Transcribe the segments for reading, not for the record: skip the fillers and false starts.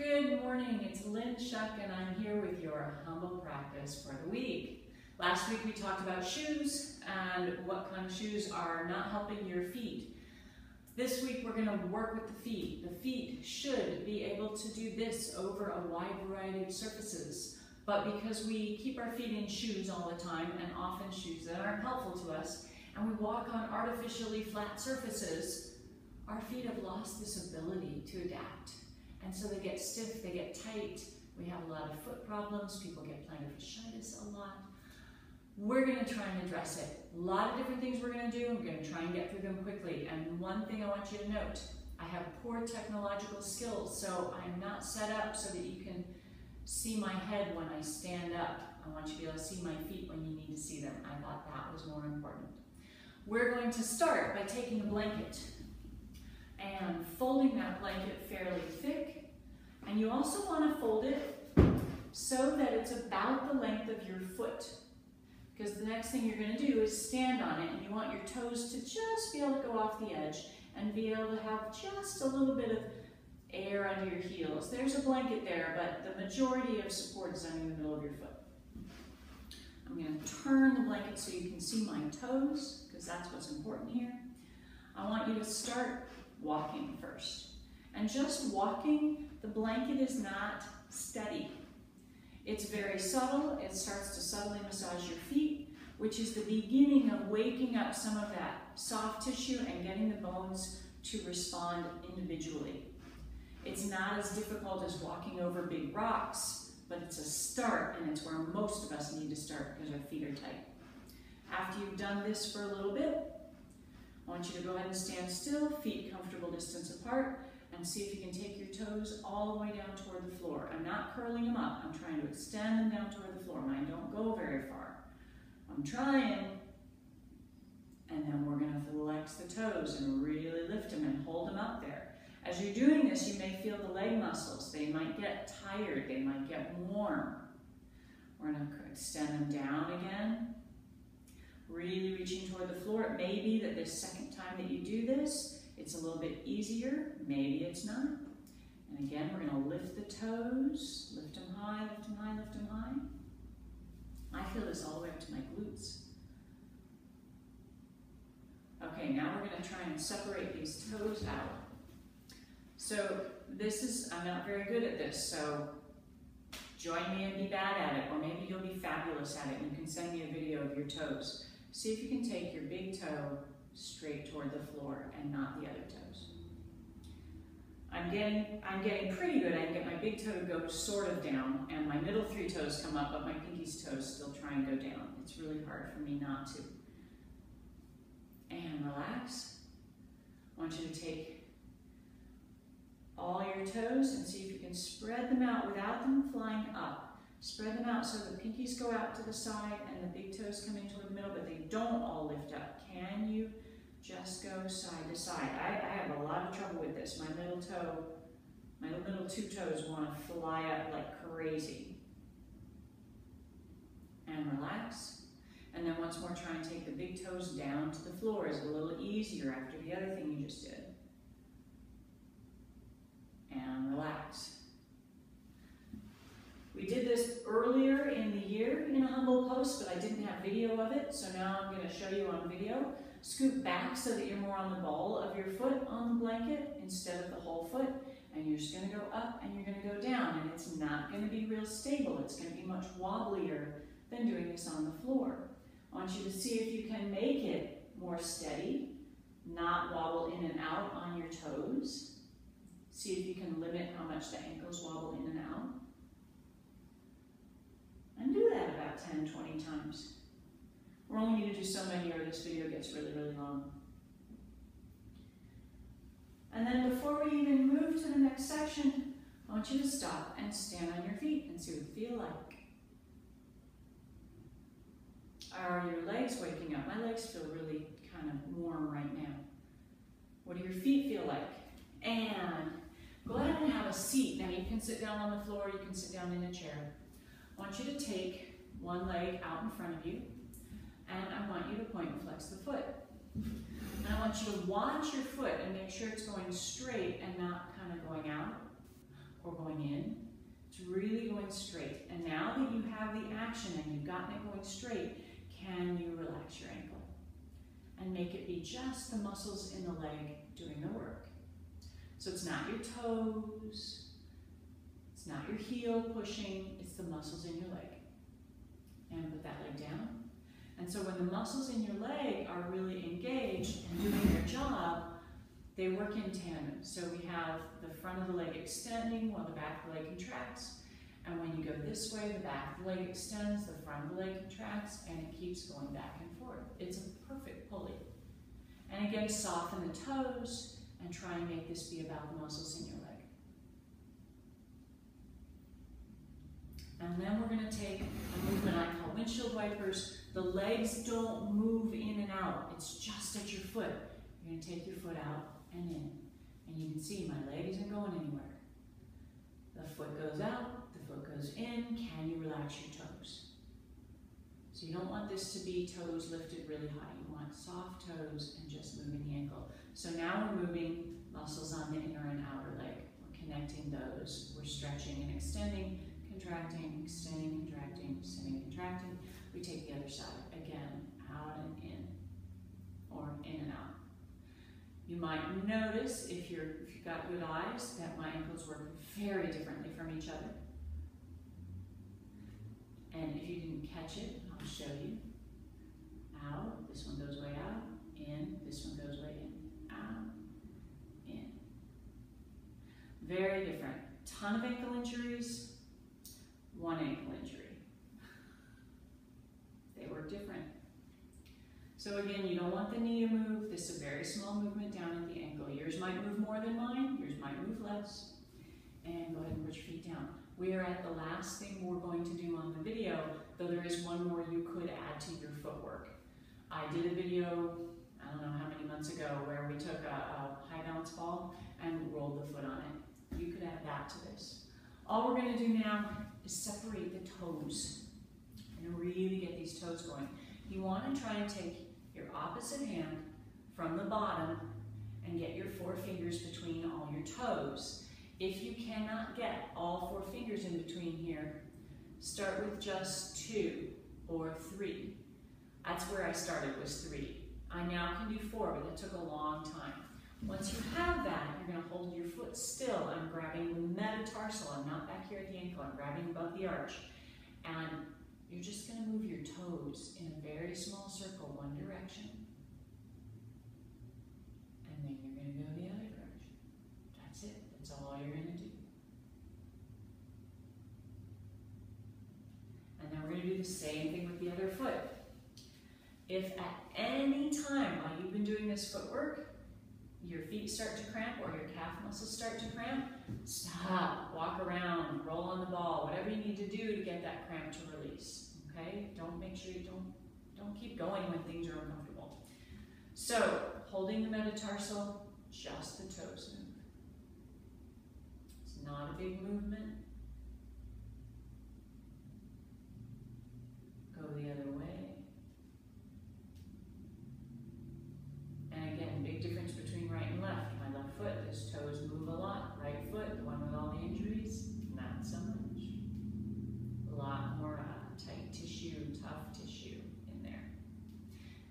Good morning, it's Lynn, Shuck, and I'm here with your humble practice for the week. Last week we talked about shoes and what kind of shoes are not helping your feet. This week we're going to work with the feet. The feet should be able to do this over a wide variety of surfaces, but because we keep our feet in shoes all the time, and often shoes that aren't helpful to us, and we walk on artificially flat surfaces, our feet have lost this ability to adapt. And so they get stiff, they get tight, we have a lot of foot problems, people get plantar fasciitis a lot. We're going to try and address it. A lot of different things we're going to do, we're going to try and get through them quickly. And one thing I want you to note, I have poor technological skills, so I'm not set up so that you can see my head when I stand up. I want you to be able to see my feet when you need to see them. I thought that was more important. We're going to start by taking a blanket and folding that blanket fairly thick. And you also want to fold it so that it's about the length of your foot. Because the next thing you're going to do is stand on it, and you want your toes to just be able to go off the edge and be able to have just a little bit of air under your heels. There's a blanket there, but the majority of support is under the middle of your foot. I'm going to turn the blanket so you can see my toes, because that's what's important here. I want you to start walking first. And just walking, the blanket is not steady. It's very subtle. It starts to subtly massage your feet, which is the beginning of waking up some of that soft tissue and getting the bones to respond individually. It's not as difficult as walking over big rocks, but it's a start, and it's where most of us need to start because our feet are tight. After you've done this for a little bit, I want you to go ahead and stand still, feet comfortable distance apart, and see if you can take your toes all the way down toward the floor. I'm not curling them up, I'm trying to extend them down toward the floor. Mine don't go very far. I'm trying, and then we're going to flex the toes and really lift them and hold them up there. As you're doing this, you may feel the leg muscles. They might get tired, they might get warm. We're going to extend them down again. Really reaching toward the floor. It may be that this second time that you do this, it's a little bit easier. Maybe it's not. And again, we're going to lift the toes, lift them high, lift them high, lift them high. I feel this all the way up to my glutes. Okay, now we're going to try and separate these toes out. So this is, I'm not very good at this, so join me and be bad at it, or maybe you'll be fabulous at it and you can send me a video of your toes. See if you can take your big toe straight toward the floor and not the other toes. I'm getting pretty good. I can get my big toe to go sort of down, and my middle three toes come up, but my pinky's toes still try and go down. It's really hard for me not to. And relax. I want you to take all your toes and see if you can spread them out without them flying up. Spread them out so the pinkies go out to the side and the big toes come in toward the middle, but they don't all lift up. Can you just go side to side? I have a lot of trouble with this. My middle two toes want to fly up like crazy. And relax. And then once more, try and take the big toes down to the floor. It's a little easier after the other thing you just did. And relax. We did this earlier in the year in a humble post, but I didn't have video of it, so now I'm going to show you on video. Scoot back so that you're more on the ball of your foot on the blanket instead of the whole foot, and you're just going to go up and you're going to go down, and it's not going to be real stable. It's going to be much wobblier than doing this on the floor. I want you to see if you can make it more steady, not wobble in and out on your toes. See if you can limit how much the ankles wobble in and out. And do that about 10, 20 times. We're only going to do so many or this video gets really, really long. And then before we even move to the next section, I want you to stop and stand on your feet and see what you feel like. Are your legs waking up? My legs feel really kind of warm right now. What do your feet feel like? And go ahead and have a seat. Now you can sit down on the floor, you can sit down in a chair. I want you to take one leg out in front of you, and I want you to point and flex the foot. And I want you to watch your foot and make sure it's going straight and not kind of going out. or going in. It's really going straight. And now that you have the action and you've gotten it going straight, can you relax your ankle and make it be just the muscles in the leg doing the work? So it's not your toes, it's not your heel pushing, it's the muscles in your leg. And put that leg down. And so when the muscles in your leg are really engaged and doing their job, they work in tandem. So we have the front of the leg extending while the back of the leg contracts. And when you go this way, the back of the leg extends, the front of the leg contracts, and it keeps going back and forth. It's a perfect pulley. And again, soften the toes and try and make this be about the muscles in your leg. And then we're going to take a movement I call windshield wipers. The legs don't move in and out. It's just at your foot. You're going to take your foot out and in. And you can see my leg isn't going anywhere. The foot goes out, the foot goes in. Can you relax your toes? So you don't want this to be toes lifted really high. You want soft toes and just moving the ankle. So now we're moving muscles on the inner and outer leg. We're connecting those. We're stretching and extending, contracting, extending, contracting, extending, contracting. We take the other side. Again, out and in, or in and out. You might notice, if you've got good eyes, that my ankles work very differently from each other. And if you didn't catch it, I'll show you. Out, this one goes way out, in, this one goes way in, out, in. Very different. Ton of ankle injuries, one ankle injury. They work different. So again, you don't want the knee to move. This is a very small movement down at the ankle. Yours might move more than mine, yours might move less. And go ahead and put your feet down. We are at the last thing we're going to do on the video, though there is one more you could add to your footwork. I did a video, I don't know how many months ago, where we took a high balance ball and rolled the foot on it. You could add that to this. All we're going to do now is separate the toes and really get these toes going. You want to try and take your opposite hand from the bottom and get your 4 fingers between all your toes. If you cannot get all 4 fingers in between here, start with just 2 or 3. That's where I started, was 3. I now can do 4, but that took a long time. Once you have that, you're going to hold your foot still. I'm grabbing the metatarsal. I'm not back here at the ankle. I'm grabbing above the arch. And you're just going to move your toes in a very small circle, one direction. And then you're going to go the other direction. That's it. That's all you're going to do. And then we're going to do the same thing with the other foot. If at any time while you've been doing this footwork, your feet start to cramp or your calf muscles start to cramp, stop, walk around, roll on the ball, whatever you need to do to get that cramp to release, okay? Don't keep going when things are uncomfortable. So, holding the metatarsal, just the toes move. It's not a big movement. Go the other way. And again, big difference between right and left. My left foot, those toes move a lot. Right foot, the one with all the injuries, not so much. A lot more tight tissue, tough tissue in there.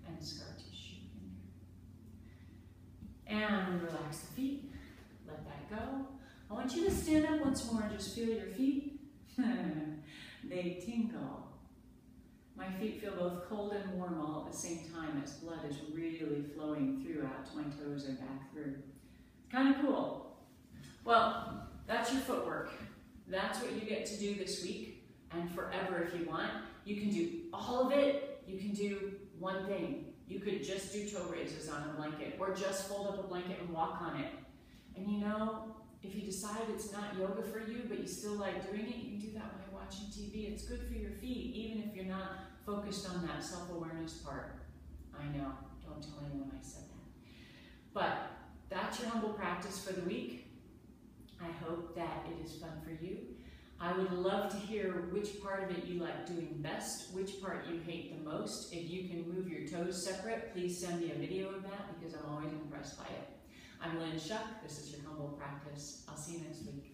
And scar tissue in there. And relax the feet. Let that go. I want you to stand up once more and just feel your feet. They tingle. My feet feel both cold and warm all at the same time as blood is really flowing through out to my toes and back through. Kind of cool. Well, that's your footwork. That's what you get to do this week and forever if you want. You can do all of it. You can do one thing. You could just do toe raises on a blanket or just fold up a blanket and walk on it. And you know, if you decide it's not yoga for you, but you still like doing it, you can do that while you're watching TV. It's good for your feet, even if you're not focused on that self-awareness part. I know, don't tell anyone I said that. But that's your humble practice for the week. I hope that it is fun for you. I would love to hear which part of it you like doing best, which part you hate the most. If you can move your toes separate, please send me a video of that because I'm always impressed by it. I'm Lynn Shuck. This is your humble practice. I'll see you next week.